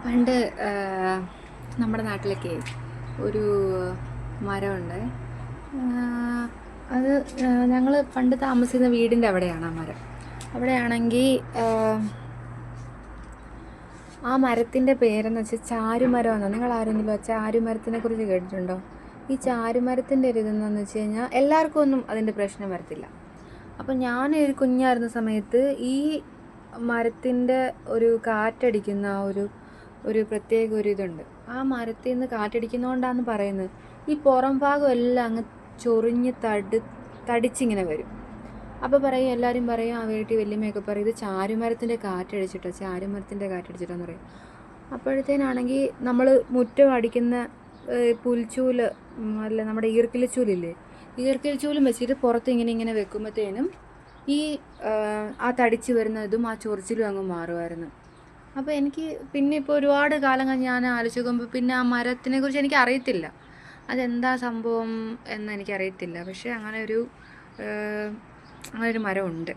പണ്ട് നമ്മുടെ നാട്ടിലൊക്കെ ഒരു മരമുണ്ട്. അത് ഞങ്ങൾ പണ്ട് താമസിക്കുന്ന വീടിൻ്റെ അവിടെയാണ് ആ മരം. അവിടെയാണെങ്കിൽ ആ മരത്തിൻ്റെ പേരെന്ന് വെച്ചാൽ ചാരുമരമെന്നാണ്. നിങ്ങൾ ആരെങ്കിലും ആ ചാരുമരത്തിനെ കുറിച്ച് കേട്ടിട്ടുണ്ടോ? ഈ ചാരുമരത്തിൻ്റെ ഒരു ഇതെന്താണെന്ന് വെച്ച് കഴിഞ്ഞാൽ എല്ലാവർക്കും ഒന്നും അതിൻ്റെ പ്രശ്നം വരത്തില്ല. അപ്പം ഞാൻ ഒരു കുഞ്ഞായിരുന്ന സമയത്ത് ഈ മരത്തിൻ്റെ ഒരു കാറ്റടിക്കുന്ന ഒരു പ്രത്യേക ഒരു ഇതുണ്ട്. ആ മരത്തിൽ നിന്ന് കാറ്റടിക്കുന്നതുകൊണ്ടാണെന്ന് പറയുന്നത്. ഈ പുറം ഭാഗം എല്ലാം അങ്ങ് ചൊറിഞ്ഞ് തടിച്ചിങ്ങനെ വരും. അപ്പോൾ പറയും, എല്ലാവരും പറയും, ആ വീട്ടിൽ വല്യമ്മയൊക്കെ പറയും, ഇത് ചാരുമരത്തിൻ്റെ കാറ്റടിച്ചിട്ടാന്ന് പറയും. അപ്പോഴത്തേനാണെങ്കിൽ നമ്മൾ മുറ്റം അടിക്കുന്ന പുൽച്ചൂല് അല്ല, നമ്മുടെ ഈർക്കിലിച്ചൂലില്ലേ, ഈർക്കിലിച്ചൂലും വെച്ചിട്ട് പുറത്ത് ഇങ്ങനെ വെക്കുമ്പോഴത്തേനും ഈ ആ തടിച്ച് വരുന്നതും ആ ചൊറിച്ചിലും അങ്ങ് മാറുമായിരുന്നു. അപ്പോൾ എനിക്ക് പിന്നെ ഇപ്പോൾ ഒരുപാട് കാലം കഴിഞ്ഞ് ഞാൻ ആലോചിച്ച് നോക്കുമ്പോൾ പിന്നെ ആ മരത്തിനെ കുറിച്ച് എനിക്ക് അറിയത്തില്ല, അതെന്താ സംഭവം എന്ന് എനിക്കറിയത്തില്ല. പക്ഷേ അങ്ങനെ ഒരു മരമുണ്ട്.